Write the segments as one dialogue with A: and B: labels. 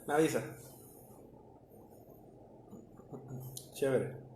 A: Me avisa. Chévere.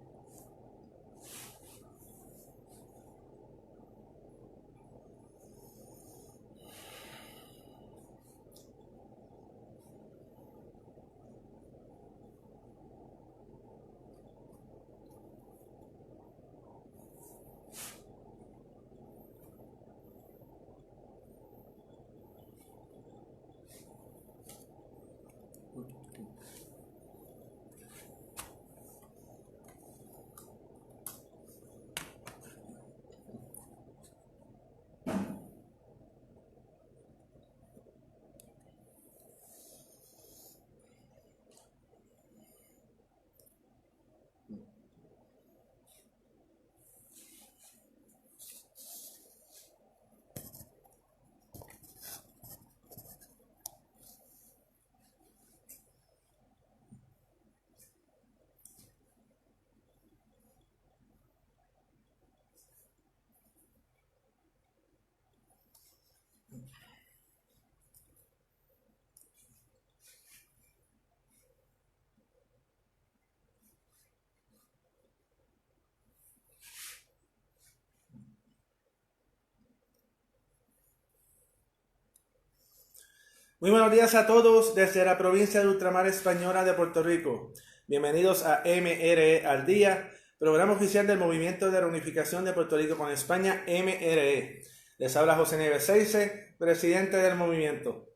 A: Muy buenos días a todos desde la provincia de Ultramar Española de Puerto Rico. Bienvenidos a MRE al Día, programa oficial del Movimiento de Reunificación de Puerto Rico con España, MRE. Les habla José Nieves Seize, presidente del movimiento.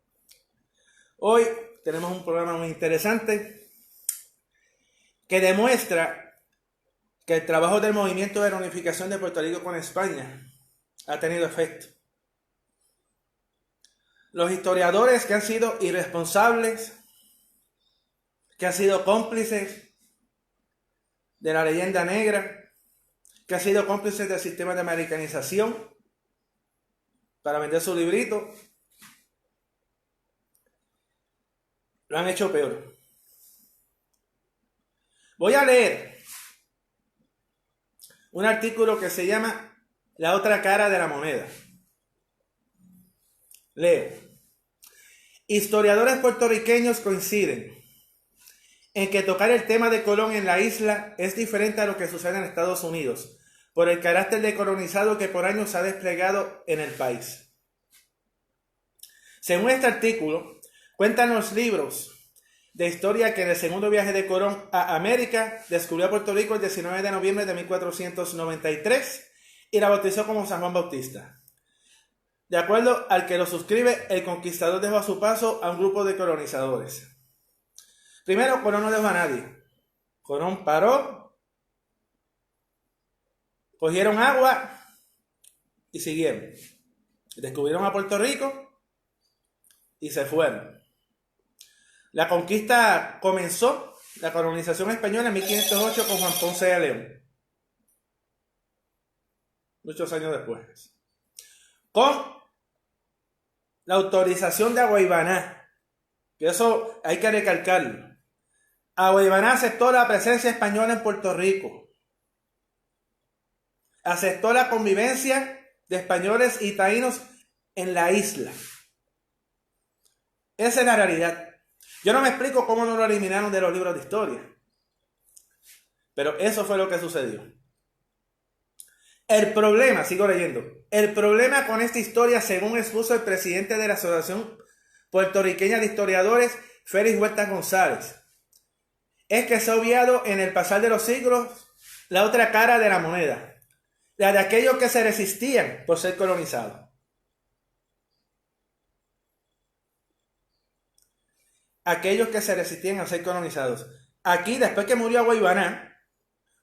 A: Hoy tenemos un programa muy interesante que demuestra que el trabajo del Movimiento de Reunificación de Puerto Rico con España ha tenido efecto. Los historiadores que han sido irresponsables, que han sido cómplices de la leyenda negra, que han sido cómplices del sistema de americanización para vender su librito, lo han hecho peor. Voy a leer un artículo que se llama La otra cara de la moneda. Leo. Historiadores puertorriqueños coinciden en que tocar el tema de Colón en la isla es diferente a lo que sucede en Estados Unidos, por el carácter de colonizado que por años se ha desplegado en el país. Según este artículo, cuentan los libros de historia que en el segundo viaje de Colón a América descubrió a Puerto Rico el 19 de noviembre de 1493 y la bautizó como San Juan Bautista. De acuerdo al que lo suscribe, el conquistador dejó a su paso a un grupo de colonizadores. Primero, Colón no dejó a nadie. Colón paró, cogieron agua y siguieron. Descubrieron a Puerto Rico y se fueron. La conquista comenzó, la colonización española en 1508 con Juan Ponce de León. Muchos años después. Con la autorización de Agüeybaná, que eso hay que recalcarlo. Agüeybaná aceptó la presencia española en Puerto Rico. Aceptó la convivencia de españoles y taínos en la isla. Esa es la realidad. Yo no me explico cómo no lo eliminaron de los libros de historia. Pero eso fue lo que sucedió. El problema, sigo leyendo, el problema con esta historia, según expuso el presidente de la Asociación Puertorriqueña de Historiadores, Félix Huerta González, es que se ha obviado en el pasar de los siglos la otra cara de la moneda, la de aquellos que se resistían por ser colonizados. Aquellos que se resistían a ser colonizados. Aquí, después que murió Agüeybaná,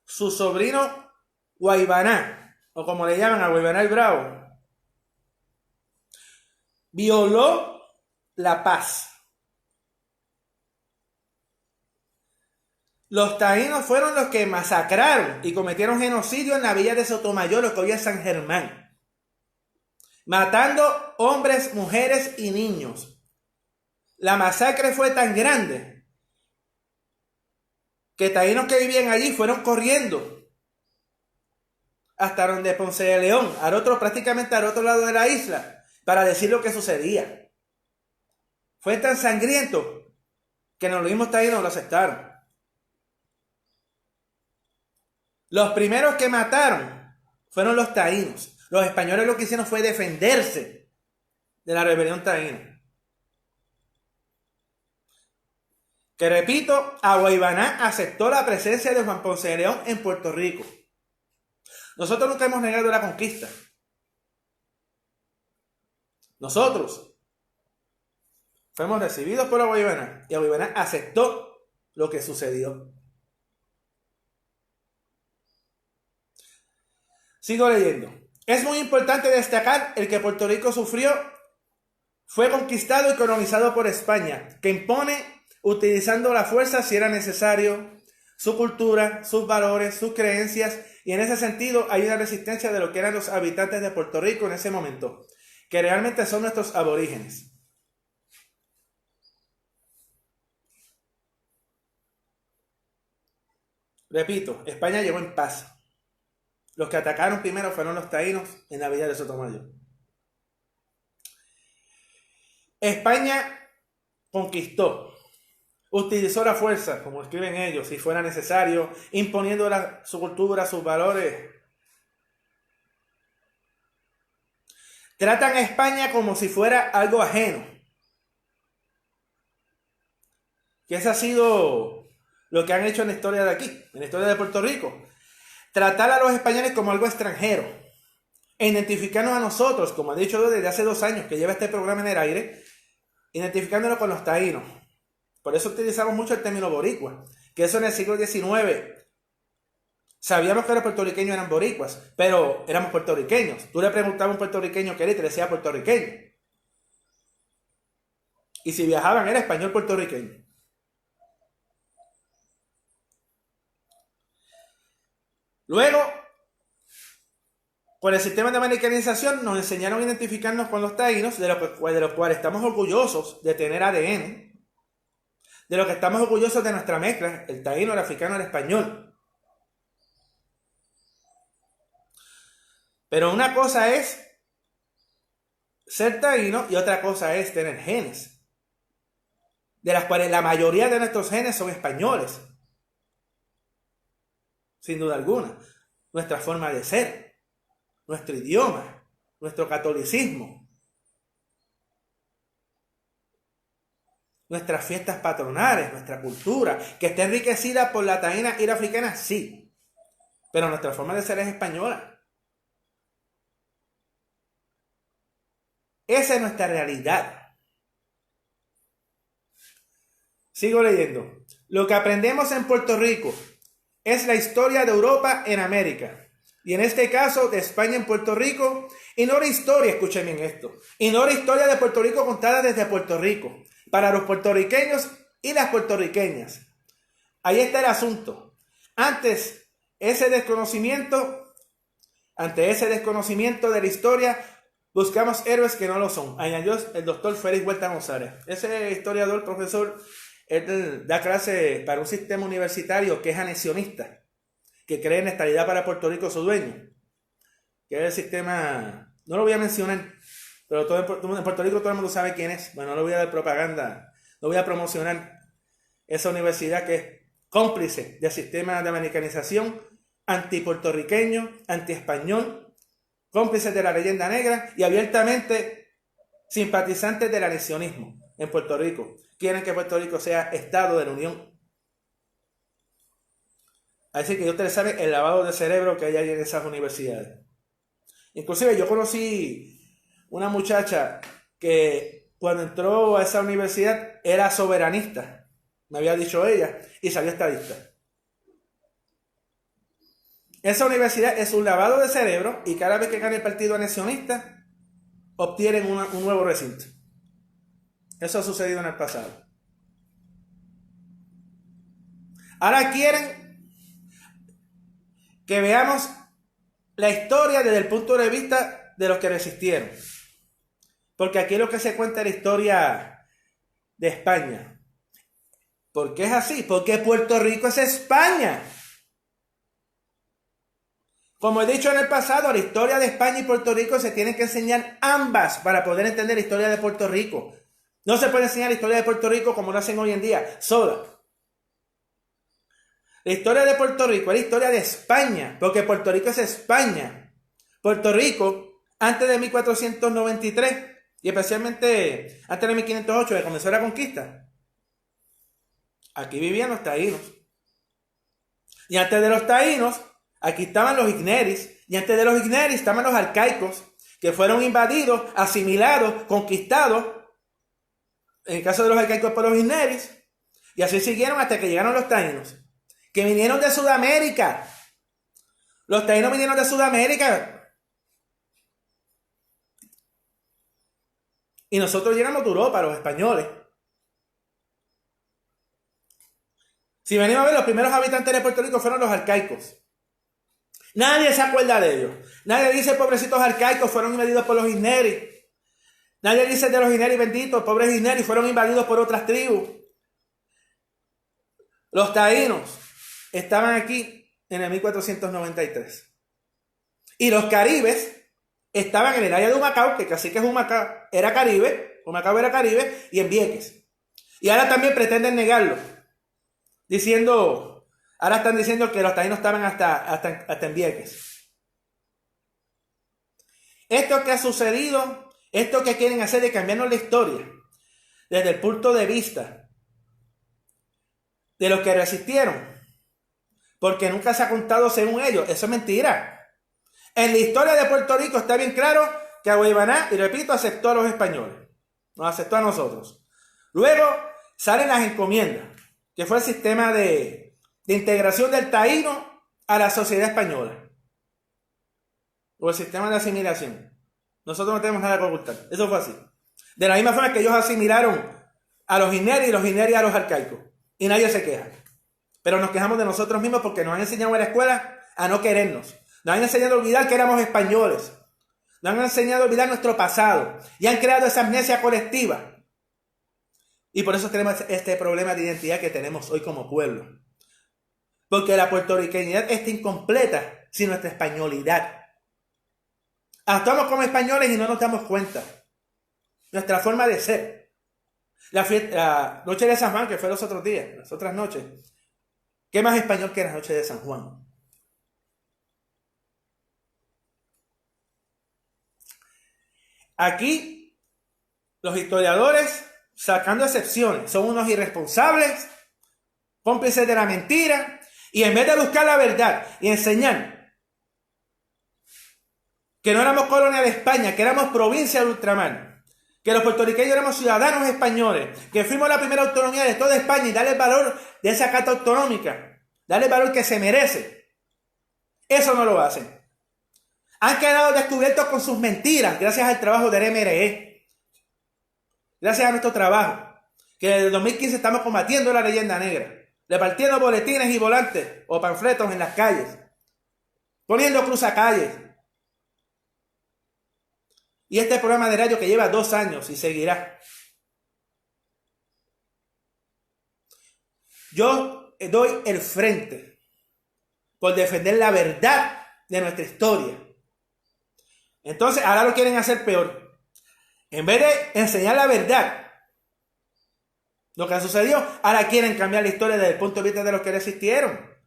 A: su sobrino Guaybaná, o como le llaman a Agüeybaná el Bravo, violó la paz. Los taínos fueron los que masacraron y cometieron genocidio en la villa de Sotomayor, lo que hoy es San Germán, matando hombres, mujeres y niños. La masacre fue tan grande que taínos que vivían allí fueron corriendo hasta donde Ponce de León, prácticamente al otro lado de la isla, para decir lo que sucedía. Fue tan sangriento que los mismos taínos lo aceptaron. Los primeros que mataron fueron los taínos. Los españoles lo que hicieron fue defenderse de la rebelión taína. Que repito, Aguaybaná aceptó la presencia de Juan Ponce de León en Puerto Rico. Nosotros nunca hemos negado la conquista. Nosotros fuimos recibidos por Aguaybaná y Aguaybaná aceptó lo que sucedió. Sigo leyendo. Es muy importante destacar el que Puerto Rico sufrió, fue conquistado y colonizado por España, que impone utilizando la fuerza si era necesario, su cultura, sus valores, sus creencias, y en ese sentido hay una resistencia de lo que eran los habitantes de Puerto Rico en ese momento, que realmente son nuestros aborígenes. Repito, España llegó en paz. Los que atacaron primero fueron los taínos en la villa de Sotomayor. España conquistó, utilizó la fuerza, como escriben ellos, si fuera necesario, imponiendo su cultura, sus valores. Tratan a España como si fuera algo ajeno. Que ese ha sido lo que han hecho en la historia de aquí, en la historia de Puerto Rico. Tratar a los españoles como algo extranjero. E identificarnos a nosotros, como he dicho desde hace 2 años que lleva este programa en el aire, identificándonos con los taínos. Por eso utilizamos mucho el término boricua, que eso en el siglo XIX sabíamos que los puertorriqueños eran boricuas, pero éramos puertorriqueños. Tú le preguntabas a un puertorriqueño qué era y te decía puertorriqueño. Y si viajaban era español puertorriqueño. Luego, con el sistema de americanización nos enseñaron a identificarnos con los taínos, de los cuales estamos orgullosos de tener ADN, de lo que estamos orgullosos de nuestra mezcla, el taíno, el africano, el español. Pero una cosa es ser taíno y otra cosa es tener genes, de las cuales la mayoría de nuestros genes son españoles, sin duda alguna. Nuestra forma de ser, nuestro idioma, nuestro catolicismo, nuestras fiestas patronales, nuestra cultura, que está enriquecida por la taína y la africana, sí, pero nuestra forma de ser es española. Esa es nuestra realidad. Sigo leyendo. Lo que aprendemos en Puerto Rico es la historia de Europa en América, y en este caso de España en Puerto Rico, y no la historia, escuchen bien esto, y no la historia de Puerto Rico contada desde Puerto Rico, para los puertorriqueños y las puertorriqueñas. Ahí está el asunto. Ante ese desconocimiento de la historia, buscamos héroes que no lo son. Añadió el doctor Félix Huerta González. Ese historiador, profesor, él da clase para un sistema universitario que es anexionista, que cree en estabilidad para Puerto Rico su dueño, que es el sistema, no lo voy a mencionar, pero en Puerto Rico todo el mundo sabe quién es. Bueno, no le voy a dar propaganda, no voy a promocionar esa universidad que es cómplice del sistema de americanización, antipuertorriqueño, antiespañol, cómplices de la leyenda negra y abiertamente simpatizantes del anexionismo en Puerto Rico. Quieren que Puerto Rico sea Estado de la Unión. Así que ustedes saben el lavado de cerebro que hay ahí en esas universidades. Inclusive yo conocí una muchacha que cuando entró a esa universidad era soberanista, me había dicho ella, y salió estadista. Esa universidad es un lavado de cerebro y cada vez que gana el partido anexionista obtienen un nuevo recinto. Eso ha sucedido en el pasado. Ahora quieren que veamos la historia desde el punto de vista de los que resistieron. Porque aquí es lo que se cuenta la historia de España. ¿Por qué es así? Porque Puerto Rico es España. Como he dicho en el pasado, la historia de España y Puerto Rico se tienen que enseñar ambas para poder entender la historia de Puerto Rico. No se puede enseñar la historia de Puerto Rico como lo hacen hoy en día, sola. La historia de Puerto Rico es la historia de España, porque Puerto Rico es España. Puerto Rico, antes de 1493, y especialmente antes de 1508, que comenzó la conquista, aquí vivían los taínos. Y antes de los taínos, aquí estaban los igneris. Y antes de los igneris estaban los arcaicos, que fueron invadidos, asimilados, conquistados, en el caso de los arcaicos por los igneris. Y así siguieron hasta que llegaron los taínos, que vinieron de Sudamérica. Los taínos vinieron de Sudamérica. Y nosotros llegamos de Europa, los españoles. Si venimos a ver, los primeros habitantes de Puerto Rico fueron los arcaicos. Nadie se acuerda de ellos. Nadie dice pobrecitos arcaicos fueron invadidos por los igneris. Nadie dice de los igneris benditos, pobres igneris fueron invadidos por otras tribus. Los taínos estaban aquí en el 1493. Y los caribes estaban en el área de Humacao, que Cacique Humacao era Caribe, Humacao era Caribe, y en Vieques. Y ahora también pretenden negarlo, ahora están diciendo que los taínos estaban hasta en Vieques. Esto que ha sucedido, esto que quieren hacer de cambiarnos la historia, desde el punto de vista de los que resistieron, porque nunca se ha contado según ellos, eso es mentira. En la historia de Puerto Rico está bien claro que Agüeybaná, y repito, aceptó a los españoles, nos aceptó a nosotros. Luego salen las encomiendas, que fue el sistema de integración del taíno a la sociedad española, o el sistema de asimilación. Nosotros no tenemos nada que ocultar, eso fue así. De la misma forma que ellos asimilaron a los igneris y los igneris a los arcaicos, y nadie se queja. Pero nos quejamos de nosotros mismos porque nos han enseñado en la escuela a no querernos. Nos han enseñado a olvidar que éramos españoles. Nos han enseñado a olvidar nuestro pasado. Y han creado esa amnesia colectiva. Y por eso tenemos este problema de identidad que tenemos hoy como pueblo. Porque la puertorriqueñidad está incompleta sin nuestra españolidad. Actuamos como españoles y no nos damos cuenta. Nuestra forma de ser. La noche de San Juan, que fue los otros días, las otras noches. ¿Qué más español que la noche de San Juan? Aquí, los historiadores, sacando excepciones, son unos irresponsables, cómplices de la mentira, y en vez de buscar la verdad y enseñar que no éramos colonia de España, que éramos provincia de ultramar, que los puertorriqueños éramos ciudadanos españoles, que fuimos la primera autonomía de toda España y darle el valor de esa carta autonómica, darle el valor que se merece, eso no lo hacen. Han quedado descubiertos con sus mentiras gracias al trabajo del MRE. Gracias a nuestro trabajo, que desde el 2015 estamos combatiendo la leyenda negra, repartiendo boletines y volantes o panfletos en las calles, poniendo cruzacalles. Y este programa de radio que lleva 2 años y seguirá. Yo doy el frente por defender la verdad de nuestra historia. Entonces ahora lo quieren hacer peor. En vez de enseñar la verdad, lo que sucedió, ahora quieren cambiar la historia desde el punto de vista de los que resistieron.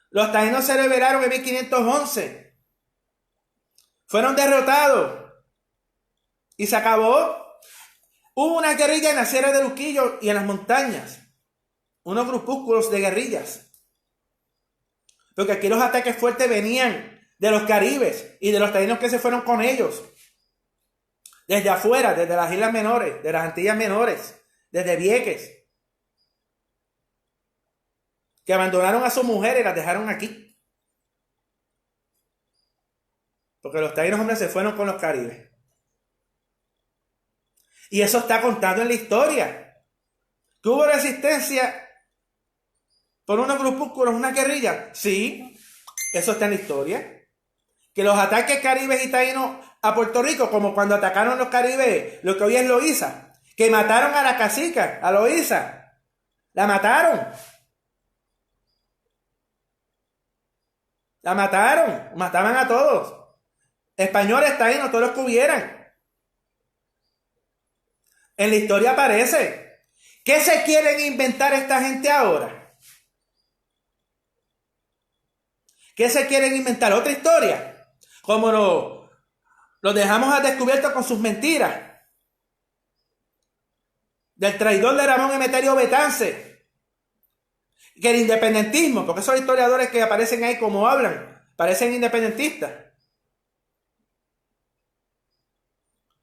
A: Los taínos se rebelaron en 1511. Fueron derrotados. Y se acabó. Hubo una guerrilla en la Sierra de Luquillo y en las montañas. Unos grupúsculos de guerrillas. Porque aquí los ataques fuertes venían de los caribes y de los taínos que se fueron con ellos. Desde afuera, desde las islas menores, de las Antillas menores, desde Vieques. Que abandonaron a sus mujeres y las dejaron aquí. Porque los taínos, hombres, se fueron con los caribes. Y eso está contado en la historia. ¿Que hubo resistencia por unos grupúsculos, una guerrilla? Sí, eso está en la historia. Que los ataques caribes y taínos a Puerto Rico, como cuando atacaron los caribes, lo que hoy es Loíza, que mataron a la cacica, a Loíza, la mataron. La mataron, mataban a todos. Españoles, taínos, todos los que hubieran. En la historia aparece. ¿Qué se quieren inventar esta gente ahora? ¿Qué se quieren inventar? ¿Otra historia? Como lo dejamos al descubierto con sus mentiras. Del traidor de Ramón Emeterio Betance. Que el independentismo, porque esos historiadores que aparecen ahí como hablan, parecen independentistas.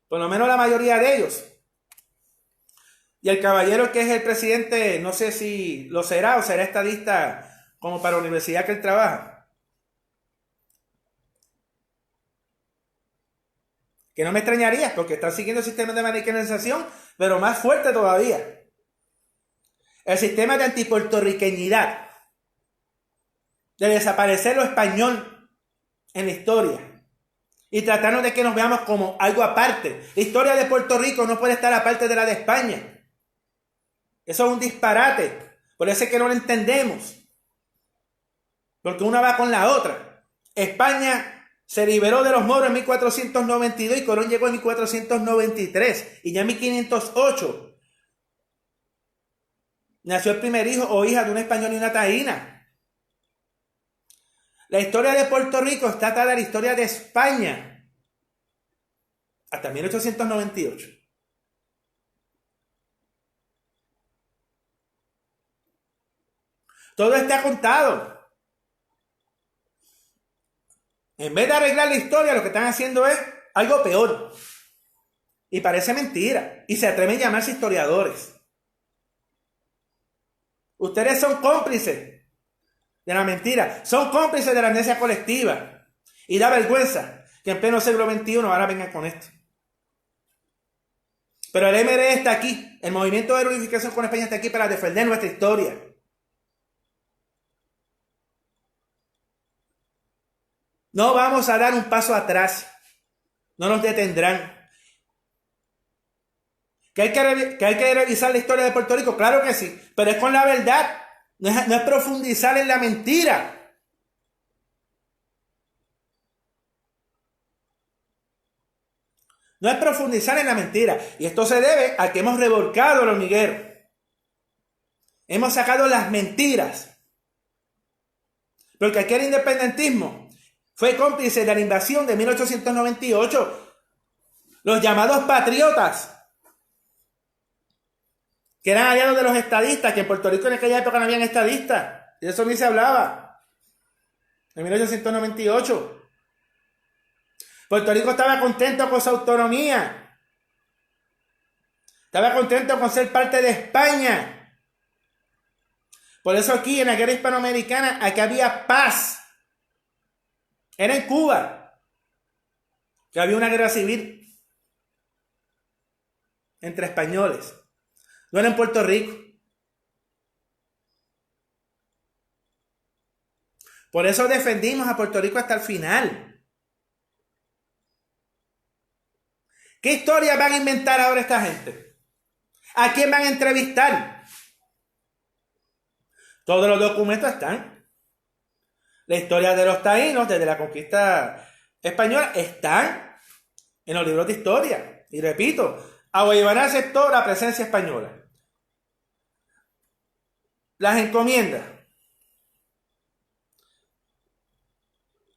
A: Por lo menos la mayoría de ellos. Y el caballero que es el presidente, no sé si lo será o será estadista como para la universidad que él trabaja. Que no me extrañaría porque están siguiendo el sistema de americanización, pero más fuerte todavía. El sistema de antipuertorriqueñidad. De desaparecer lo español en la historia. Y tratarnos de que nos veamos como algo aparte. La historia de Puerto Rico no puede estar aparte de la de España. Eso es un disparate. Por eso es que no lo entendemos. Porque una va con la otra. España se liberó de los moros en 1492 y Colón llegó en 1493. Y ya en 1508 nació el primer hijo o hija de un español y una taína. La historia de Puerto Rico está atada a la historia de España hasta 1898. Todo está contado. En vez de arreglar la historia, lo que están haciendo es algo peor. Y parece mentira. Y se atreven a llamarse historiadores. Ustedes son cómplices de la mentira. Son cómplices de la amnesia colectiva. Y da vergüenza que en pleno siglo XXI ahora vengan con esto. Pero el MRE está aquí. El Movimiento de Reunificación con España está aquí para defender nuestra historia. No vamos a dar un paso atrás. No nos detendrán. ¿Que hay que revisar la historia de Puerto Rico? Claro que sí. Pero es con la verdad. No es profundizar en la mentira. No es profundizar en la mentira. Y esto se debe a que hemos revolcado el hormiguero. Hemos sacado las mentiras. Porque aquel independentismo fue cómplice de la invasión de 1898. Los llamados patriotas, que eran aliados de los estadistas, que en Puerto Rico en aquella época no habían estadistas. Y de eso ni se hablaba. En 1898. Puerto Rico estaba contento con su autonomía. Estaba contento con ser parte de España. Por eso aquí en la guerra hispanoamericana, aquí había paz. Era en Cuba, que había una guerra civil entre españoles. No era en Puerto Rico. Por eso defendimos a Puerto Rico hasta el final. ¿Qué historia van a inventar ahora esta gente? ¿A quién van a entrevistar? Todos los documentos están. La historia de los taínos desde la conquista española están en los libros de historia. Y repito, Aguayabana aceptó la presencia española. Las encomiendas.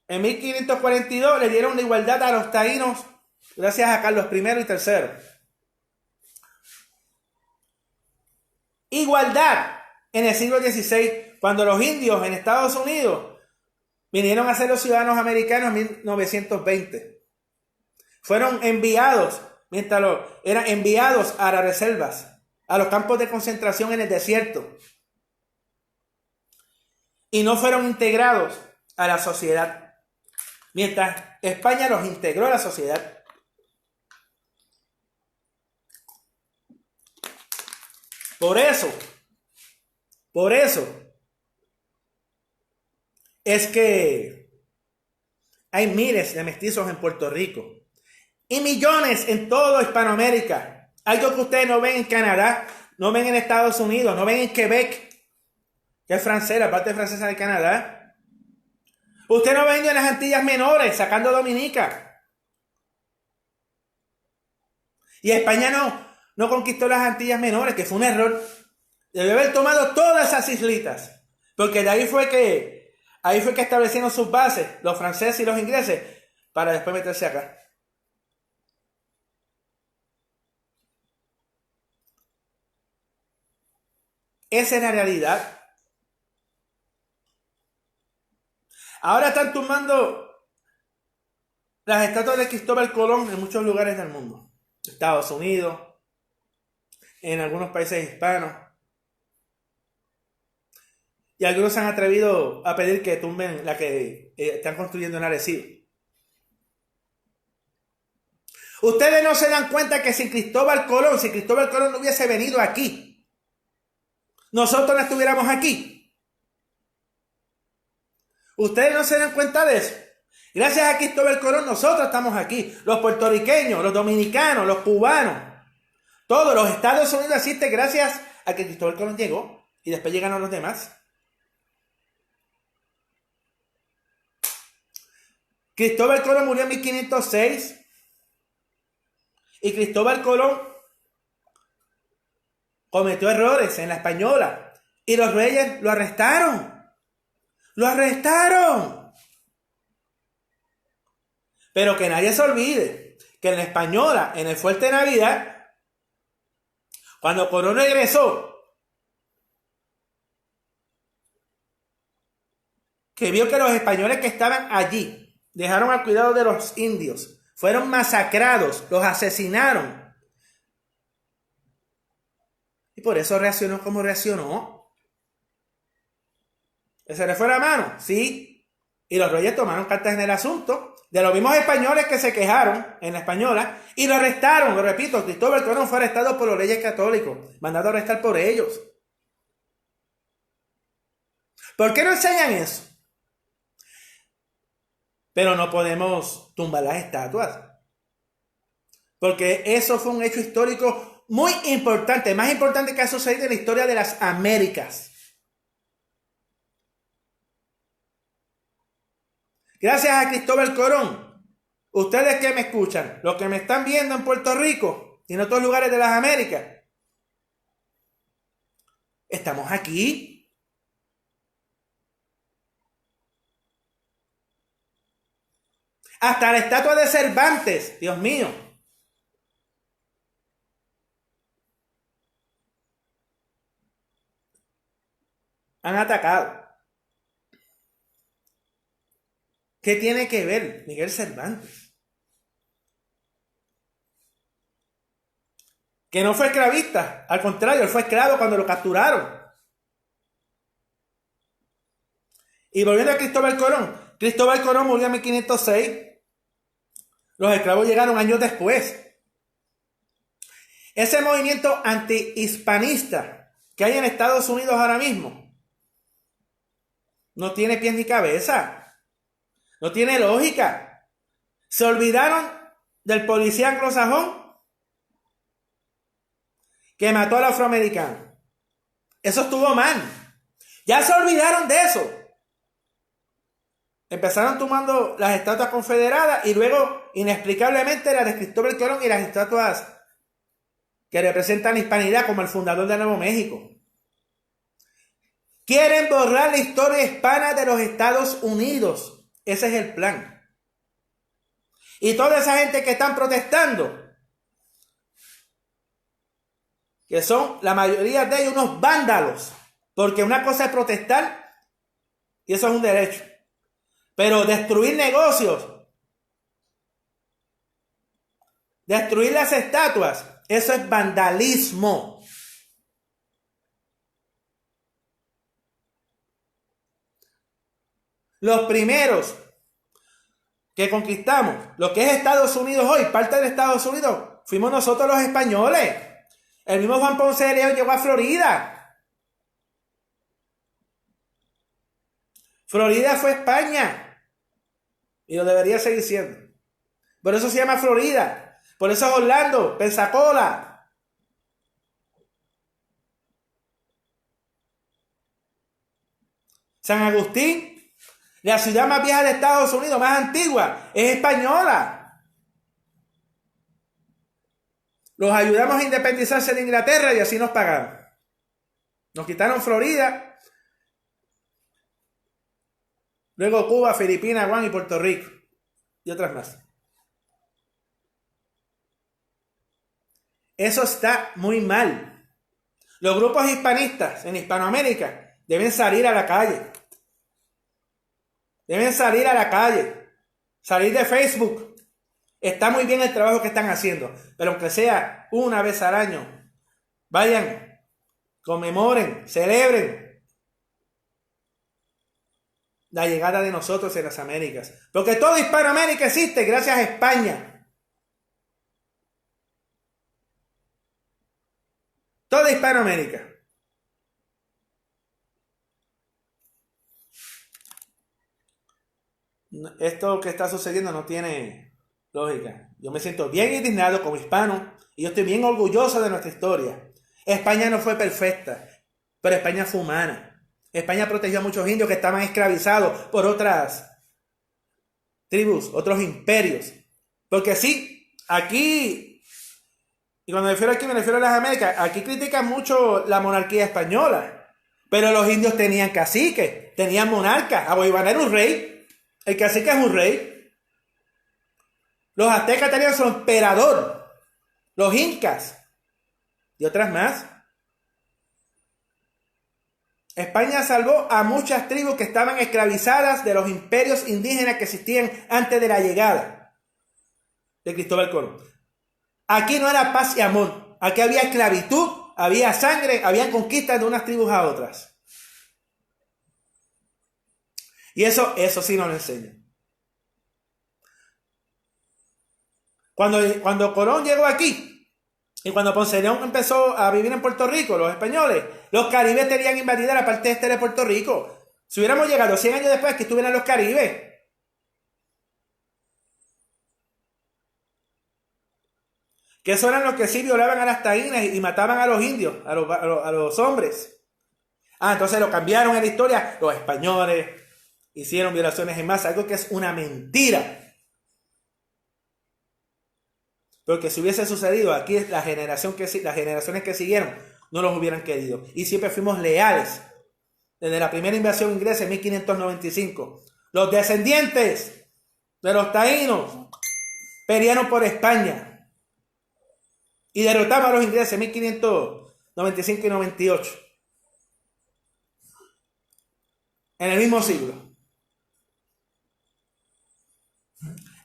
A: En 1542 le dieron la igualdad a los taínos gracias a Carlos I y III. Igualdad en el siglo XVI, cuando los indios en Estados Unidos vinieron a ser los ciudadanos americanos en 1920. Fueron enviados, eran enviados a las reservas, a los campos de concentración en el desierto. Y no fueron integrados a la sociedad. Mientras España los integró a la sociedad. Por eso, es que hay miles de mestizos en Puerto Rico y millones en toda Hispanoamérica. Algo que ustedes no ven en Canadá, no ven en Estados Unidos, no ven en Quebec, que es francés, la parte francesa de Canadá. Usted no vendió en las Antillas Menores, sacando Dominica. Y España no conquistó las Antillas Menores, que fue un error. Debió haber tomado todas esas islitas. Porque de ahí fue que establecieron sus bases, los franceses y los ingleses, para después meterse acá. Esa es la realidad. Ahora están tumbando las estatuas de Cristóbal Colón en muchos lugares del mundo. Estados Unidos, en algunos países hispanos. Y algunos se han atrevido a pedir que tumben la que están construyendo en Arecibo. Ustedes no se dan cuenta que si Cristóbal Colón no hubiese venido aquí, nosotros no estuviéramos aquí. Ustedes no se dan cuenta de eso. Gracias a Cristóbal Colón nosotros estamos aquí. Los puertorriqueños, los dominicanos, los cubanos. Todos los Estados Unidos existen gracias a que Cristóbal Colón llegó. Y después llegaron los demás. Cristóbal Colón murió en 1506. Y Cristóbal Colón cometió errores en la Española. Y los reyes lo arrestaron. ¡Lo arrestaron! Pero que nadie se olvide que en la Española, en el Fuerte de Navidad, cuando Colón regresó, que vio que los españoles que estaban allí dejaron al cuidado de los indios, fueron masacrados, los asesinaron. Y por eso reaccionó como reaccionó. ¿Se le fue la mano? Sí. Y los reyes tomaron cartas en el asunto. De los mismos españoles que se quejaron en la Española. Y lo arrestaron. Lo repito, Cristóbal Colón fue arrestado por los reyes católicos. Mandado a arrestar por ellos. ¿Por qué no enseñan eso? Pero no podemos tumbar las estatuas. Porque eso fue un hecho histórico muy importante. Más importante que ha sucedido en la historia de las Américas. Gracias a Cristóbal Colón, ustedes que me escuchan, los que me están viendo en Puerto Rico y en otros lugares de las Américas, estamos aquí. Hasta la estatua de Cervantes, Dios mío. Han atacado. ¿Qué tiene que ver Miguel Cervantes? Que no fue esclavista, al contrario, él fue esclavo cuando lo capturaron. Y volviendo a Cristóbal Colón murió en 1506. Los esclavos llegaron años después. Ese movimiento antihispanista que hay en Estados Unidos ahora mismo no tiene pies ni cabeza. No tiene lógica. Se olvidaron del policía anglosajón que mató al afroamericano. Eso estuvo mal. Ya se olvidaron de eso. Empezaron tomando las estatuas confederadas y luego, inexplicablemente, las de Cristóbal Colón y las estatuas que representan la hispanidad como el fundador de Nuevo México. Quieren borrar la historia hispana de los Estados Unidos. Ese es el plan. Y toda esa gente que están protestando, que son la mayoría de ellos unos vándalos, porque una cosa es protestar y eso es un derecho, pero destruir negocios, destruir las estatuas, eso es vandalismo. Los primeros que conquistamos lo que es Estados Unidos hoy, parte de Estados Unidos, fuimos nosotros los españoles. El mismo Juan Ponce de León llegó a Florida. Florida fue España. Y lo debería seguir siendo. Por eso se llama Florida. Por eso es Orlando, Pensacola. San Agustín. La ciudad más vieja de Estados Unidos, más antigua, es española. Los ayudamos a independizarse de Inglaterra y así nos pagaron. Nos quitaron Florida, luego Cuba, Filipinas, Guam y Puerto Rico y otras más. Eso está muy mal. Los grupos hispanistas en Hispanoamérica deben salir a la calle. Deben salir a la calle. Salir de Facebook. Está muy bien el trabajo que están haciendo, pero aunque sea una vez al año, vayan, conmemoren, celebren la llegada de nosotros en las Américas. Porque toda Hispanoamérica existe gracias a España. Toda Hispanoamérica. Esto que está sucediendo no tiene lógica. Yo me siento bien indignado como hispano y yo estoy bien orgulloso de nuestra historia. España no fue perfecta, pero España fue humana. España protegió a muchos indios que estaban esclavizados por otras tribus, otros imperios. Porque sí, aquí, y cuando me refiero aquí me refiero a las Américas, aquí critican mucho la monarquía española, pero los indios tenían caciques, tenían monarcas. Aboibarán era un rey. El cacique es un rey. Los aztecas tenían su emperador. Los incas. Y otras más. España salvó a muchas tribus que estaban esclavizadas de los imperios indígenas que existían antes de la llegada de Cristóbal Colón. Aquí no era paz y amor. Aquí había esclavitud, había sangre, había conquistas de unas tribus a otras. Y eso sí nos lo enseña. Cuando Colón llegó aquí, y cuando Ponce de León empezó a vivir en Puerto Rico, los españoles, los caribes tenían invadida la parte este de Puerto Rico. Si hubiéramos llegado 100 años después que estuvieran los caribes. Que esos eran los que sí violaban a las taínas y mataban a los indios, a los hombres. Entonces lo cambiaron en la historia. Los españoles hicieron violaciones en masa, algo que es una mentira. Porque si hubiese sucedido aquí, las generaciones que siguieron no los hubieran querido. Y siempre fuimos leales. Desde la primera invasión inglesa en 1595. Los descendientes de los taínos pelearon por España. Y derrotaron a los ingleses en 1595 y 98. En el mismo siglo.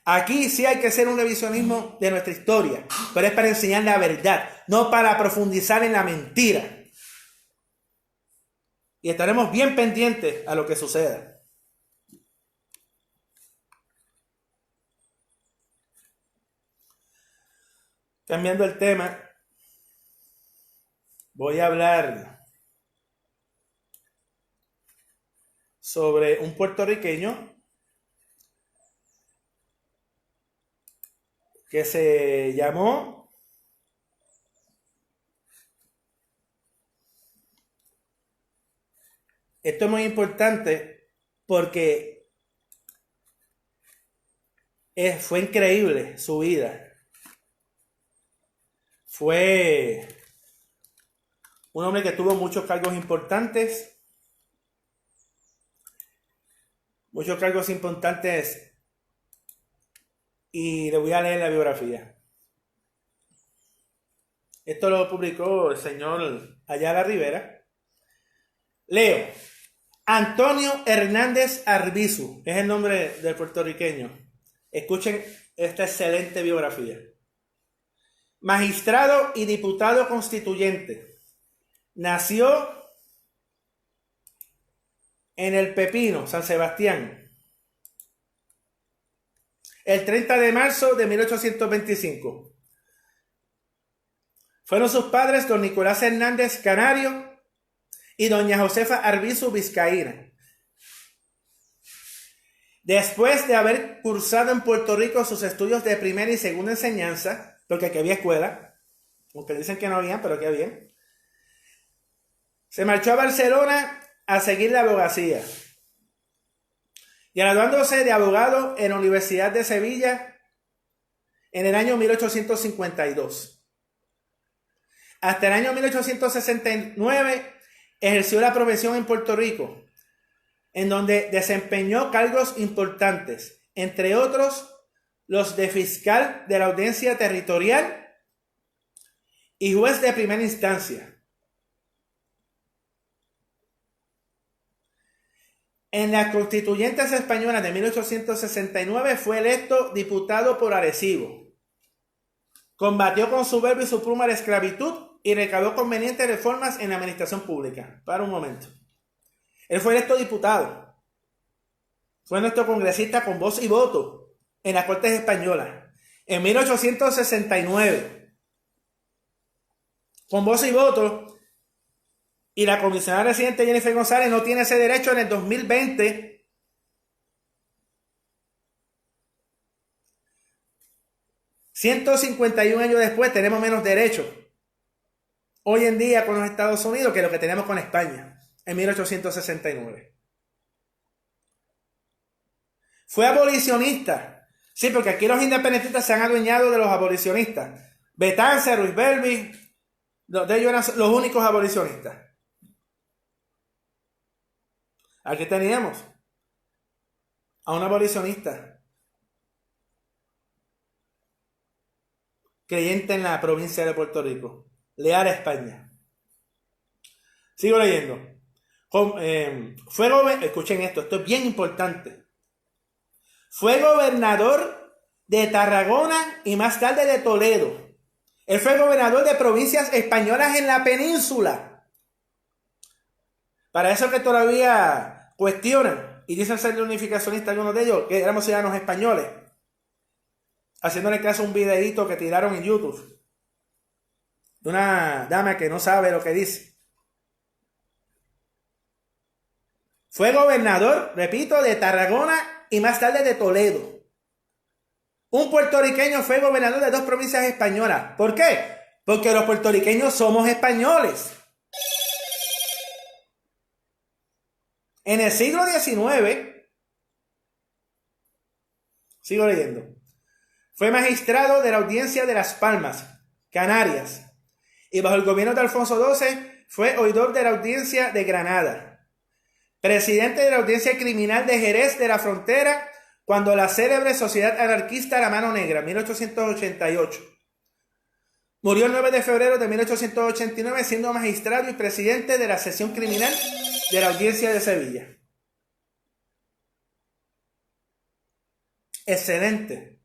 A: Aquí sí hay que hacer un revisionismo de nuestra historia, pero es para enseñar la verdad, no para profundizar en la mentira. Y estaremos bien pendientes a lo que suceda. Cambiando el tema, voy a hablar sobre un puertorriqueño que se llamó esto es muy importante porque fue increíble su vida. Fue un hombre que tuvo muchos cargos importantes y le voy a leer la biografía. Esto lo publicó el señor Ayala Rivera. Leo. Antonio Hernández Arbizu es el nombre del puertorriqueño. Escuchen esta excelente biografía. Magistrado y diputado constituyente. Nació en El Pepino, San Sebastián, el 30 de marzo de 1825. Fueron sus padres don Nicolás Hernández Canario y doña Josefa Arbizu Vizcaína. Después de haber cursado en Puerto Rico sus estudios de primera y segunda enseñanza, porque aquí había escuela, aunque dicen que no había, pero aquí había, se marchó a Barcelona a seguir la abogacía. graduándose de abogado en la Universidad de Sevilla en el año 1852. Hasta el año 1869 ejerció la profesión en Puerto Rico, en donde desempeñó cargos importantes, entre otros los de fiscal de la audiencia territorial y juez de primera instancia. En las constituyentes españolas de 1869 fue electo diputado por Arecibo. Combatió con su verbo y su pluma la esclavitud y recaudó convenientes reformas en la administración pública. Para un momento. Él fue electo diputado. Fue nuestro congresista con voz y voto en las Cortes Españolas. En 1869. Con voz y voto. Y la comisionada residente Jennifer González no tiene ese derecho en el 2020. ...151 años después tenemos menos derechos hoy en día con los Estados Unidos que lo que tenemos con España en 1869. Fue abolicionista. Sí, porque aquí los independentistas se han adueñado de los abolicionistas. Betance, Ruiz Belvi, de ellos eran los únicos abolicionistas. Aquí teníamos a un abolicionista creyente en la provincia de Puerto Rico, leal a España. Sigo leyendo. Escuchen esto es bien importante. Fue gobernador de Tarragona y más tarde de Toledo. Él fue gobernador de provincias españolas en la península. Para eso que todavía cuestionan y dicen ser unificacionistas algunos de ellos, que éramos ciudadanos españoles, haciéndole caso a un videíto que tiraron en YouTube de una dama que no sabe lo que dice. Fue gobernador, repito, de Tarragona y más tarde de Toledo. Un puertorriqueño fue gobernador de 2 provincias españolas. ¿Por qué? Porque los puertorriqueños somos españoles. En el siglo XIX, sigo leyendo, fue magistrado de la audiencia de Las Palmas, Canarias, y bajo el gobierno de Alfonso XII fue oidor de la audiencia de Granada, presidente de la audiencia criminal de Jerez de la Frontera, cuando la célebre sociedad anarquista La Mano Negra, 1888. Murió el 9 de febrero de 1889 siendo magistrado y presidente de la sección criminal de la audiencia de Sevilla. Excelente.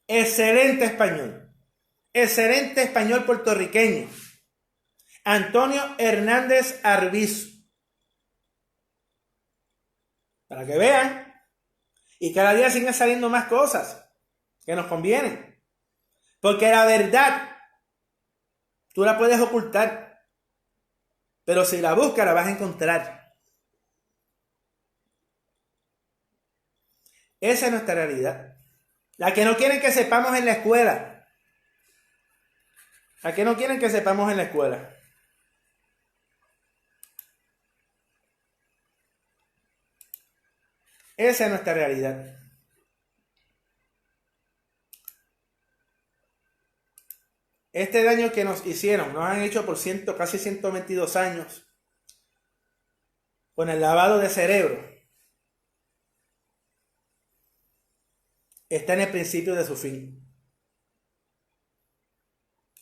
A: Excelente español. Excelente español puertorriqueño. Antonio Hernández Arbizu. Para que vean. Y cada día siguen saliendo más cosas que nos convienen. Porque la verdad tú la puedes ocultar. Pero si la buscas la vas a encontrar. Esa es nuestra realidad. La que no quieren que sepamos en la escuela. La que no quieren que sepamos en la escuela. Esa es nuestra realidad. Este daño que nos hicieron, nos han hecho por casi 122 años, con el lavado de cerebro, está en el principio de su fin.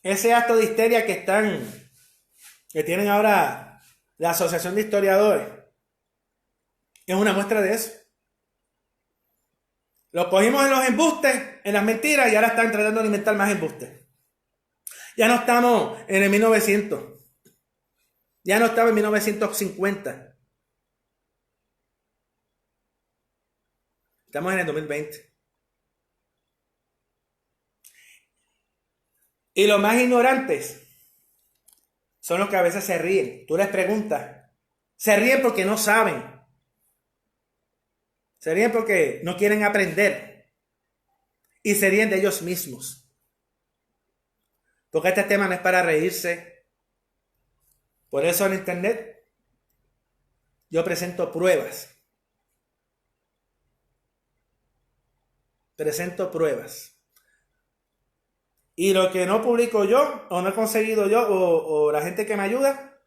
A: Ese acto de histeria que tienen ahora la Asociación de Historiadores, es una muestra de eso. Lo cogimos en los embustes, en las mentiras, y ahora están tratando de inventar más embustes. Ya no estamos en el 1900. Ya no estaba en 1950. Estamos en el 2020. Y los más ignorantes son los que a veces se ríen. Tú les preguntas. Se ríen porque no saben. Se ríen porque no quieren aprender. Y se ríen de ellos mismos. Porque este tema no es para reírse. Por eso en internet yo presento pruebas. presento pruebas. Y lo que no publico yo, o no he conseguido yo, o la gente que me ayuda,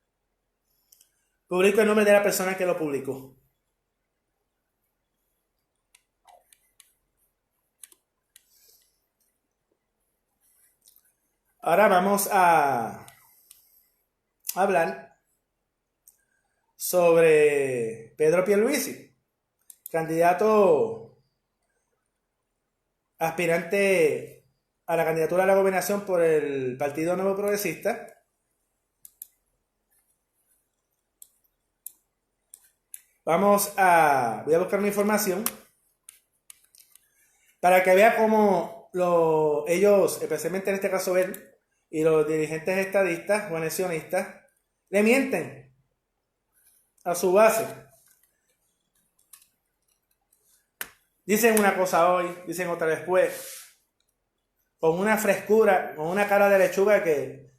A: publico el nombre de la persona que lo publicó. Ahora vamos a hablar sobre Pedro Pierluisi, candidato aspirante a la candidatura a la gobernación por el Partido Nuevo Progresista. Voy a buscar una información para que vea cómo ellos, especialmente en este caso él, y los dirigentes estadistas o anexionistas, le mienten a su base. Dicen una cosa hoy, dicen otra después, con una frescura, con una cara de lechuga que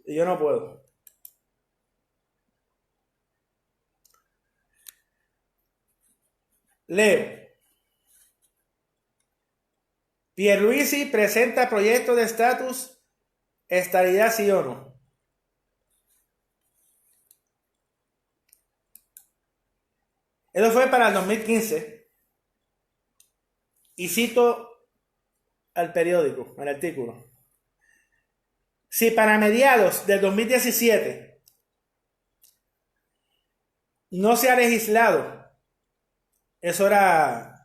A: yo no puedo. Leo. Pierluisi presenta proyecto de estatus, estadidad sí o no. Eso fue para el 2015. Y cito al periódico, al artículo. Si para mediados del 2017 no se ha legislado, eso era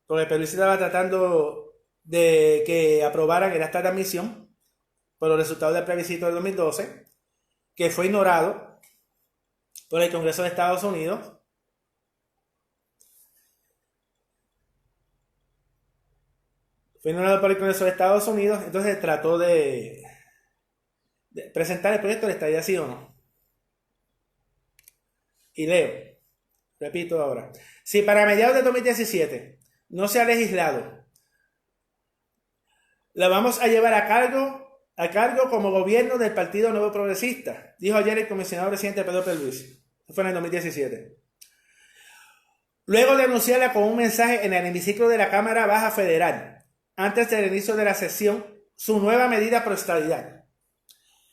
A: porque Pierluisi estaba tratando de que aprobaran el acta de admisión por los resultados del plebiscito del 2012, que fue ignorado por el Congreso de Estados Unidos. Fue ignorado por el Congreso de Estados Unidos, entonces trató de presentar el proyecto de estadía sí o no. Y leo, repito ahora, si para mediados de 2017 no se ha legislado, la vamos a llevar a cargo como gobierno del Partido Nuevo Progresista, dijo ayer el comisionado presidente Pedro Pierluisi. Fue en el 2017. Luego de anunciarla con un mensaje en el hemiciclo de la Cámara Baja Federal, antes del inicio de la sesión, su nueva medida pro estadidad.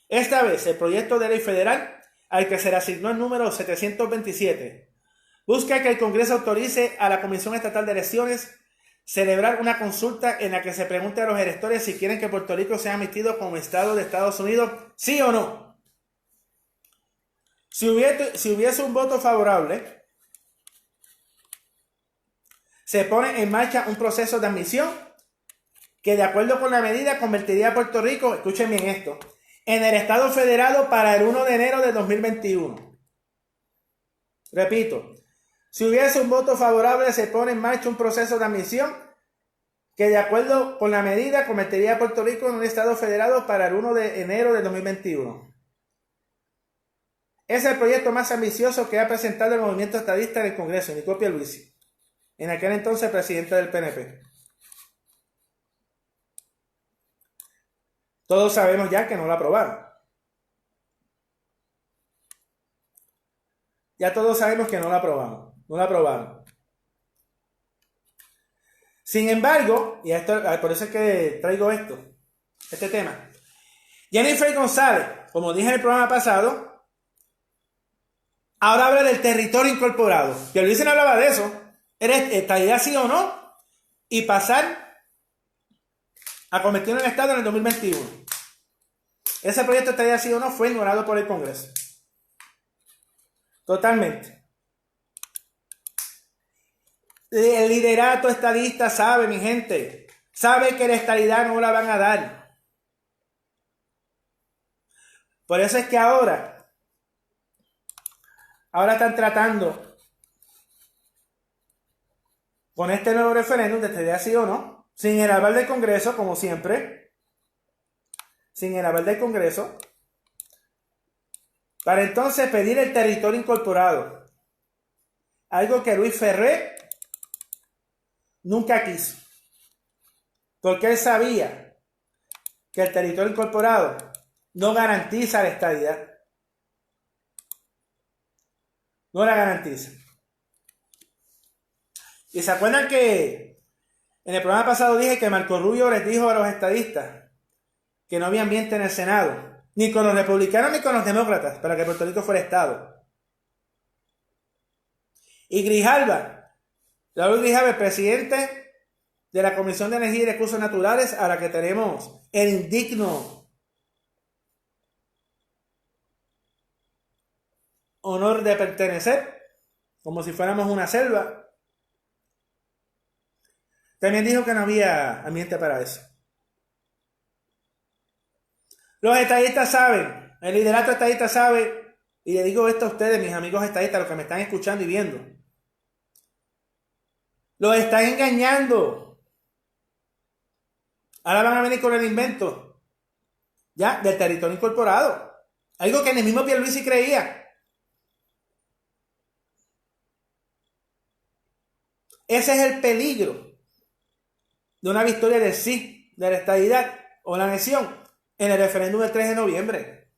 A: Esta vez, el proyecto de ley federal, al que se le asignó el número 727, busca que el Congreso autorice a la Comisión Estatal de Elecciones celebrar una consulta en la que se pregunte a los electores si quieren que Puerto Rico sea admitido como Estado de Estados Unidos, sí o no. Si hubiese un voto favorable, se pone en marcha un proceso de admisión que, de acuerdo con la medida, convertiría a Puerto Rico, escuchen bien esto, en el Estado federado para el 1 de enero de 2021. Repito, si hubiese un voto favorable, se pone en marcha un proceso de admisión que, de acuerdo con la medida, convertiría a Puerto Rico en un Estado federado para el 1 de enero de 2021. Es el proyecto más ambicioso que ha presentado el movimiento estadista en el Congreso, indicó Pierluisi, en aquel entonces presidente del PNP. Todos sabemos ya que no lo aprobaron. Ya todos sabemos que no lo aprobamos. No lo aprobaron. Sin embargo, y esto, por eso es que traigo este tema. Jennifer González, como dije en el programa pasado, ahora habla del territorio incorporado. Pierluisi no hablaba de eso. ¿Era estadidad sí o no? Y pasar a convertirlo en Estado en el 2021. Ese proyecto de estadidad sí o no fue ignorado por el Congreso. Totalmente. El liderato estadista sabe, mi gente, sabe que la estadidad no la van a dar. Por eso es que ahora están tratando con este nuevo referéndum de estadidad sí o no, sin el aval del Congreso, como siempre, sin el aval del Congreso, para entonces pedir el territorio incorporado. Algo que Luis Ferré nunca quiso. Porque él sabía que el territorio incorporado no garantiza la estadidad. No la garantiza. Y se acuerdan que En el programa pasado dije que Marco Rubio les dijo a los estadistas que no había ambiente en el Senado, ni con los republicanos ni con los demócratas, para que Puerto Rico fuera Estado. Y Grijalva, Raúl Grijalva, el presidente de la Comisión de Energía y Recursos Naturales, a la que tenemos el indigno honor de pertenecer, como si fuéramos una selva, también dijo que no había ambiente para eso. Los estadistas saben, el liderato estadista sabe, y le digo esto a ustedes, mis amigos estadistas, los que me están escuchando y viendo. Los están engañando. Ahora van a venir con el invento, ya, del territorio incorporado. Algo que en el mismo Pierluisi creía. Ese es el peligro de una victoria del sí, de la estadidad o la anexión en el referéndum del 3 de noviembre.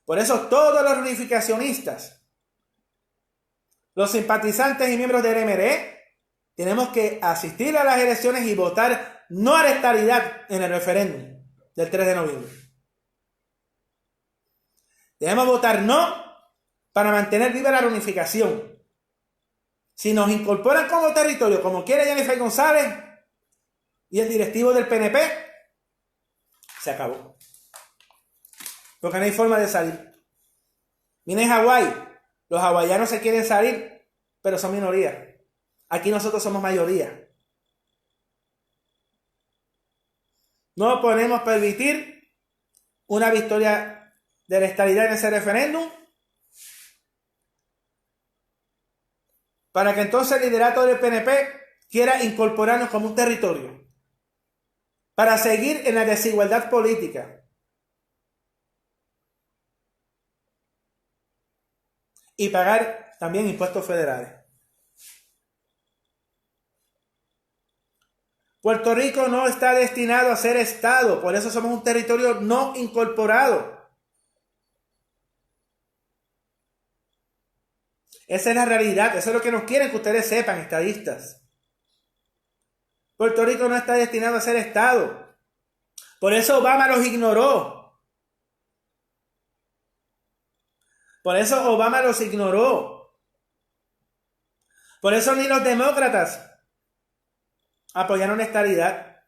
A: Por eso todos los reunificacionistas, los simpatizantes y miembros del MRE, tenemos que asistir a las elecciones y votar no a la estadidad en el referéndum del 3 de noviembre. Debemos votar no para mantener viva la reunificación. Si nos incorporan como territorio, como quiere Jennifer González y el directivo del PNP, se acabó. Porque no hay forma de salir. Miren Hawái, los hawaianos se quieren salir, pero son minoría. Aquí nosotros somos mayoría. No podemos permitir una victoria de la estadidad en ese referéndum para que entonces el liderato del PNP quiera incorporarnos como un territorio para seguir en la desigualdad política y pagar también impuestos federales. Puerto Rico no está destinado a ser Estado, por eso somos un territorio no incorporado. Esa es la realidad, eso es lo que nos quieren que ustedes sepan, estadistas. Puerto Rico no está destinado a ser Estado. Por eso Obama los ignoró. Por eso Obama los ignoró. Por eso ni los demócratas apoyaron la estadidad.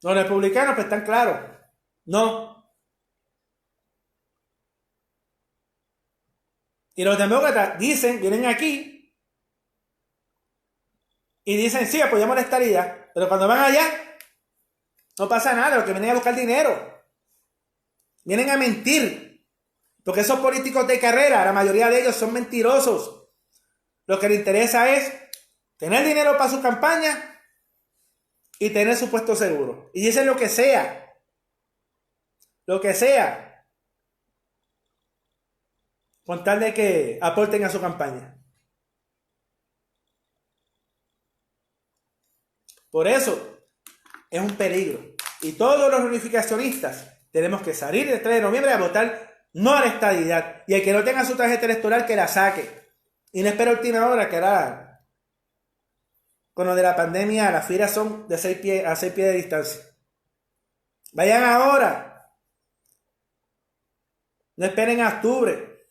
A: Los republicanos pues están claros. No. Y los demócratas dicen, vienen aquí y dicen, sí, apoyamos la estadidad. Pero cuando van allá, no pasa nada, los que vienen a buscar dinero. Vienen a mentir. Porque esos políticos de carrera, la mayoría de ellos son mentirosos. Lo que les interesa es tener dinero para su campaña y tener su puesto seguro. Y dicen lo que sea. Lo que sea. Con tal de que aporten a su campaña. Por eso es un peligro. Y todos los reunificacionistas tenemos que salir el 3 de noviembre a votar no a la estadidad. Y el que no tenga su tarjeta electoral que la saque. Y no espera última hora, que era con lo de la pandemia, las filas son de 6 pies a 6 pies de distancia. Vayan ahora. No esperen a octubre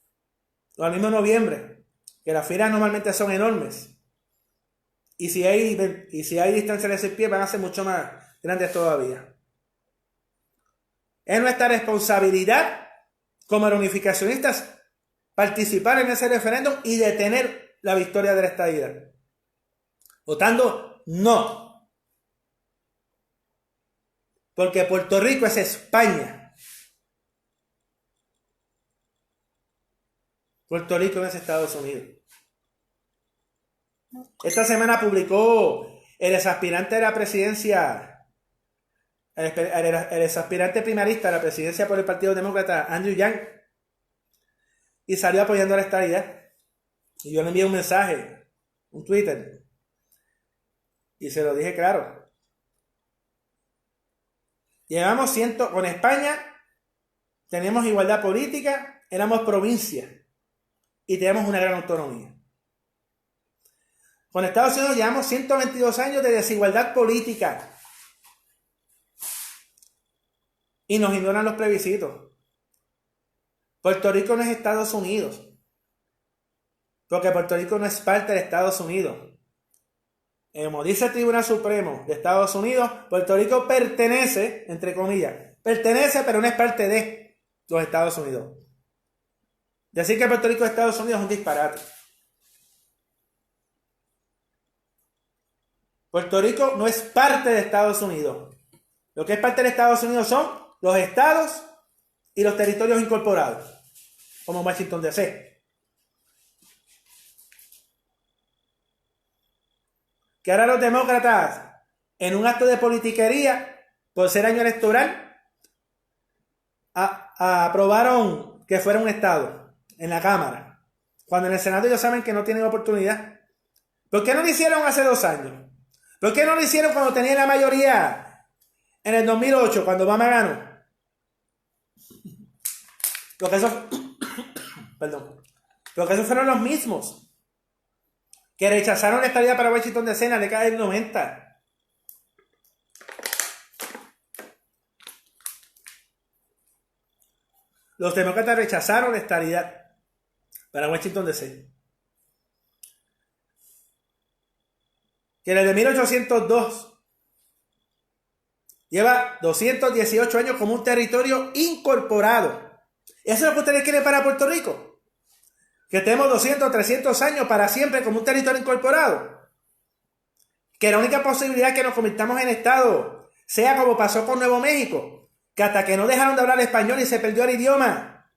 A: o al mismo noviembre, que las filas normalmente son enormes. Y si hay distancia de 6 pies, van a ser mucho más grandes todavía. Es nuestra responsabilidad como reunificacionistas participar en ese referéndum y detener la victoria de la estadidad. Votando no. Porque Puerto Rico es España. Puerto Rico no es Estados Unidos. Esta semana publicó el exaspirante de la presidencia, el exaspirante primarista de la presidencia por el Partido Demócrata, Andrew Yang, y salió apoyando a la estadidad. Y yo le envié un mensaje, un Twitter, y se lo dije claro. Llevamos con España, tenemos igualdad política, éramos provincia y tenemos una gran autonomía. Con Estados Unidos llevamos 122 años de desigualdad política. Y nos ignoran los plebiscitos. Puerto Rico no es Estados Unidos. Porque Puerto Rico no es parte de Estados Unidos. Como dice el Tribunal Supremo de Estados Unidos, Puerto Rico pertenece, entre comillas, pertenece pero no es parte de los Estados Unidos. Decir que Puerto Rico es Estados Unidos es un disparate. Puerto Rico no es parte de Estados Unidos. Lo que es parte de Estados Unidos son los estados y los territorios incorporados, como Washington D.C. Que ahora los demócratas, en un acto de politiquería, por ser año electoral, aprobaron que fuera un estado en la Cámara, cuando en el Senado ellos saben que no tienen oportunidad. ¿Por qué no lo hicieron hace 2 años? ¿Por qué no lo hicieron cuando tenían la mayoría en el 2008, cuando Obama ganó? Porque esos fueron los mismos que rechazaron la estadía para Washington D.C. en la década del 90. Los demócratas rechazaron la estadía para Washington D.C. Que desde 1802 lleva 218 años como un territorio incorporado. ¿Eso es lo que ustedes quieren para Puerto Rico? Que tenemos 200, 300 años para siempre como un territorio incorporado. Que la única posibilidad que nos convirtamos en Estado sea como pasó con Nuevo México, que hasta que no dejaron de hablar español y se perdió el idioma,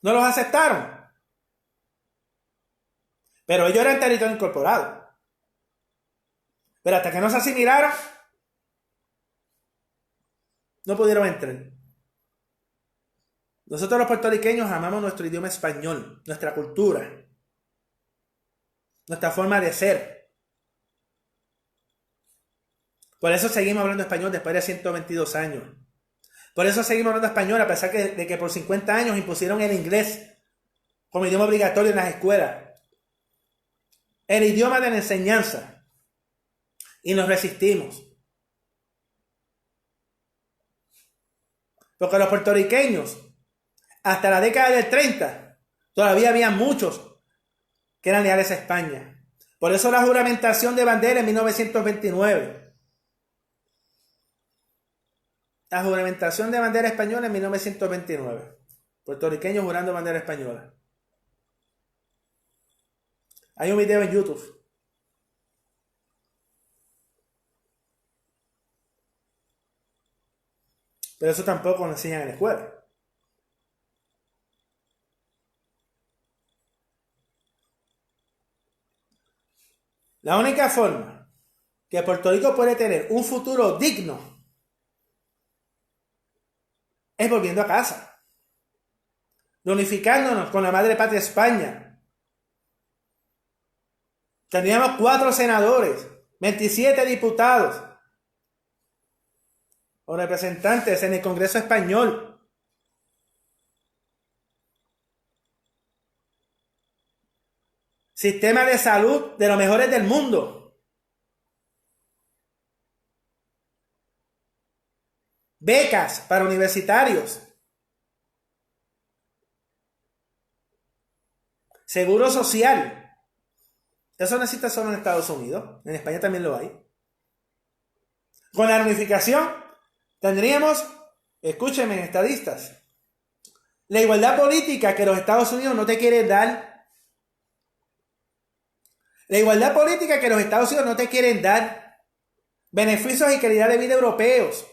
A: no los aceptaron. Pero ellos eran territorio incorporado. Pero hasta que no se asimilaron, no pudieron entrar. Nosotros los puertorriqueños amamos nuestro idioma español, nuestra cultura, nuestra forma de ser. Por eso seguimos hablando español después de 122 años. Por eso seguimos hablando español a pesar de que por 50 años impusieron el inglés como idioma obligatorio en las escuelas. El idioma de la enseñanza. Y nos resistimos. Porque los puertorriqueños, hasta la década del 30, todavía había muchos que eran leales a España. Por eso la juramentación de bandera en 1929. La juramentación de bandera española en 1929. Puertorriqueños jurando bandera española. Hay un video en YouTube. Pero eso tampoco nos enseñan en la escuela. La única forma que Puerto Rico puede tener un futuro digno es volviendo a casa. Unificándonos con la madre patria España. Teníamos 4 senadores, 27 diputados o representantes en el Congreso español. Sistema de salud de los mejores del mundo. Becas para universitarios. Seguro social. Eso no existe solo en Estados Unidos. En España también lo hay. Con la unificación tendríamos, escúchenme, estadistas, la igualdad política que los Estados Unidos no te quieren dar. La igualdad política que los Estados Unidos no te quieren dar. Beneficios y calidad de vida europeos.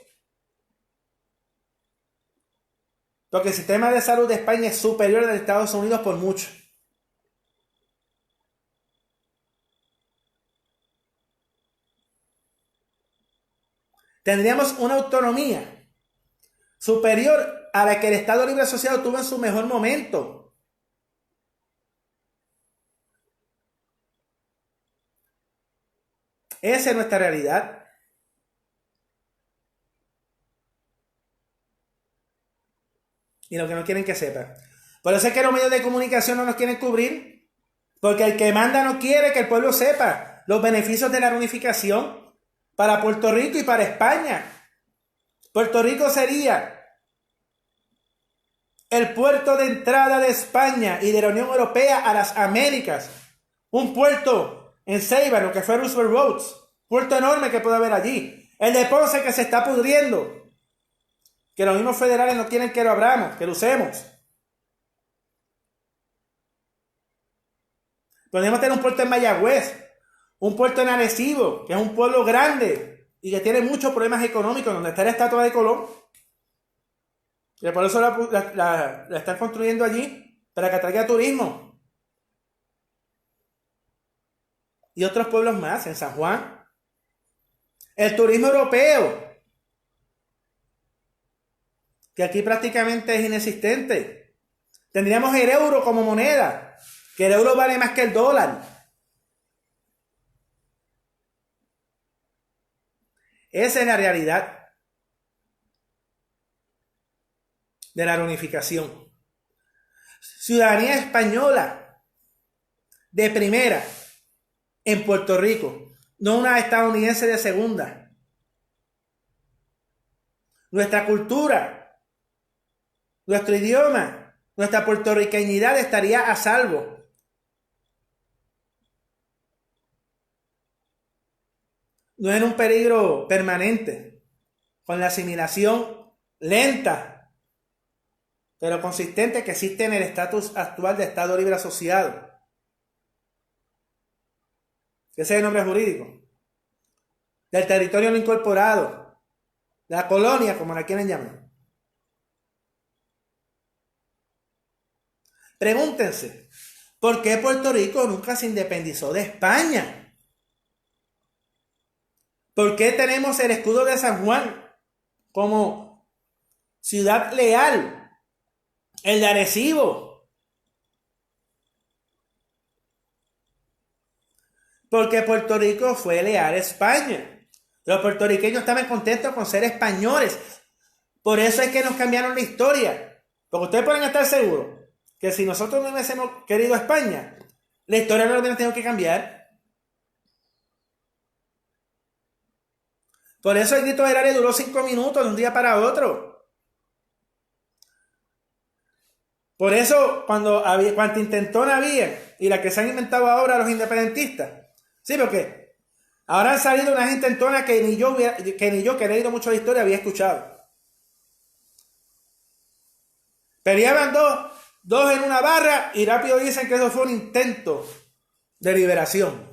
A: Porque el sistema de salud de España es superior al de Estados Unidos por mucho. Tendríamos una autonomía superior a la que el Estado Libre Asociado tuvo en su mejor momento. Esa es nuestra realidad. Y lo que no quieren que sepa. Por eso es que los medios de comunicación no nos quieren cubrir. Porque el que manda no quiere que el pueblo sepa los beneficios de la reunificación para Puerto Rico y para España. Puerto Rico sería el puerto de entrada de España y de la Unión Europea a las Américas. Un puerto en Ceiba, lo que fue Roosevelt Roads. Puerto enorme que puede haber allí. El de Ponce que se está pudriendo. Que los mismos federales no quieren que lo abramos, que lo usemos. Podemos tener un puerto en Mayagüez, un puerto en Arecibo, que es un pueblo grande y que tiene muchos problemas económicos, donde está la estatua de Colón. Y por eso la están construyendo allí, para que atraiga turismo. Y otros pueblos más, en San Juan. El turismo europeo, que aquí prácticamente es inexistente. Tendríamos el euro como moneda, que el euro vale más que el dólar. Esa es la realidad de la reunificación. Ciudadanía española de primera en Puerto Rico, no una estadounidense de segunda. Nuestra cultura, nuestro idioma, nuestra puertorriqueñidad estaría a salvo. No es un peligro permanente, con la asimilación lenta, pero consistente que existe en el estatus actual de Estado Libre Asociado. Ese es el nombre jurídico. Del territorio no incorporado, de la colonia, como la quieren llamar. Pregúntense, ¿por qué Puerto Rico nunca se independizó de España? ¿Por qué tenemos el escudo de San Juan como ciudad leal? El de Arecibo. Porque Puerto Rico fue leal a España. Los puertorriqueños estaban contentos con ser españoles. Por eso es que nos cambiaron la historia. Porque ustedes pueden estar seguros que si nosotros no hubiésemos querido a España, la historia no la hubiera tenido que cambiar. Por eso el grito del área duró 5 minutos de un día para otro. Por eso cuando intentona había, y la que se han inventado ahora los independentistas. Sí, porque ahora han salido unas intentonas que ni yo, que he leído mucho de historia, había escuchado. Peleaban dos en una barra y rápido dicen que eso fue un intento de liberación.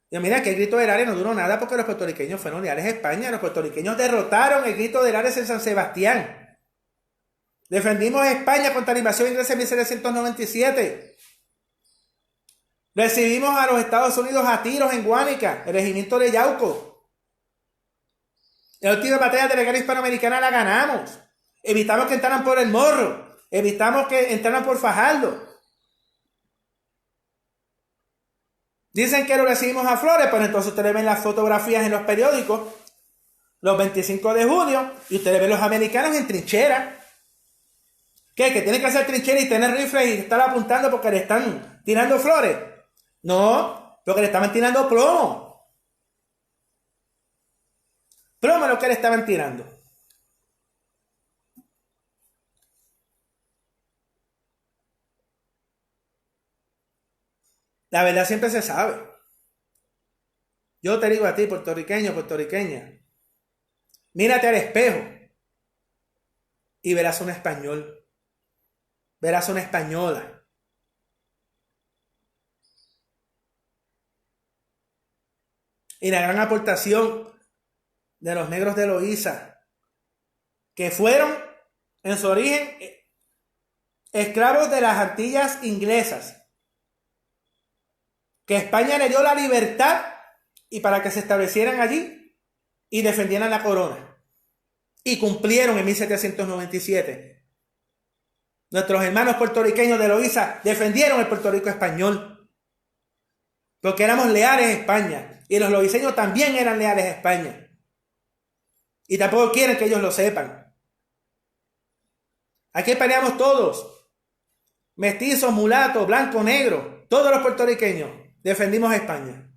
A: Y mira que el grito del área no duró nada porque los puertorriqueños fueron leales a España. Los puertorriqueños derrotaron el grito del área en San Sebastián. Defendimos a España contra la invasión inglesa en 1797. Recibimos a los Estados Unidos a tiros en Guánica, el regimiento de Yauco. La última batalla de la guerra hispanoamericana la ganamos. Evitamos que entraran por el Morro. Evitamos que entraran por Fajardo. Dicen que lo recibimos a Flores, pero entonces ustedes ven las fotografías en los periódicos, los 25 de junio, y ustedes ven los americanos en trinchera. ¿Qué? ¿Que tienen que hacer trinchera y tener rifles y estar apuntando porque le están tirando flores? No, porque le estaban tirando plomo. Plomo es lo que le estaban tirando. La verdad siempre se sabe. Yo te digo a ti, puertorriqueño, puertorriqueña, mírate al espejo y verás un español. Verás una española. Y la gran aportación de los negros de Loíza, que fueron en su origen esclavos de las Antillas inglesas, que España le dio la libertad y para que se establecieran allí y defendieran la corona. Y cumplieron en 1797. Nuestros hermanos puertorriqueños de Loíza defendieron el Puerto Rico español. Porque éramos leales a España. Y los loiseños también eran leales a España. Y tampoco quieren que ellos lo sepan. Aquí peleamos todos. mestizos, mulatos, blanco, negro, todos los puertorriqueños defendimos a España.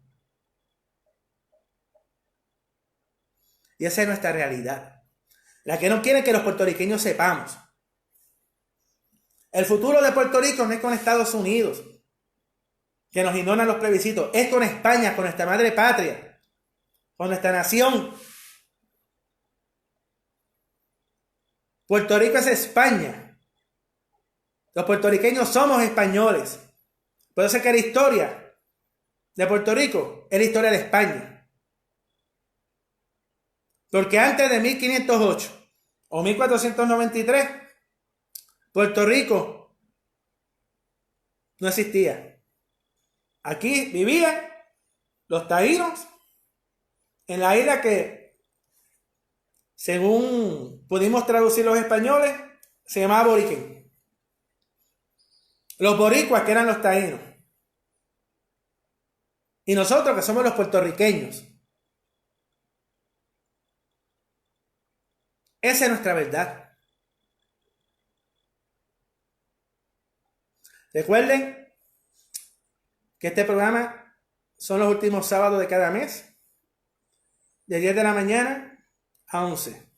A: Y esa es nuestra realidad. La que no quiere que los puertorriqueños sepamos. El futuro de Puerto Rico no es con Estados Unidos, que nos ignoran los plebiscitos. Es con España, con nuestra madre patria, con nuestra nación. Puerto Rico es España. Los puertorriqueños somos españoles. Por eso es que la historia de Puerto Rico es la historia de España. Porque antes de 1508 o 1493, Puerto Rico no existía. Aquí vivían los taínos en la isla que, según pudimos traducir los españoles, se llamaba Boriquén. Los boricuas, que eran los taínos. Y nosotros, que somos los puertorriqueños. Esa es nuestra verdad. Recuerden que este programa son los últimos sábados de cada mes, de 10 de la mañana a 11.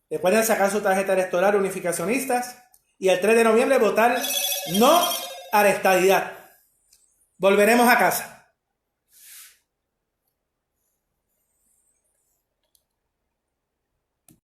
A: Recuerden sacar su tarjeta electoral unificacionistas y el 3 de noviembre votar no a la estadidad. Volveremos a casa.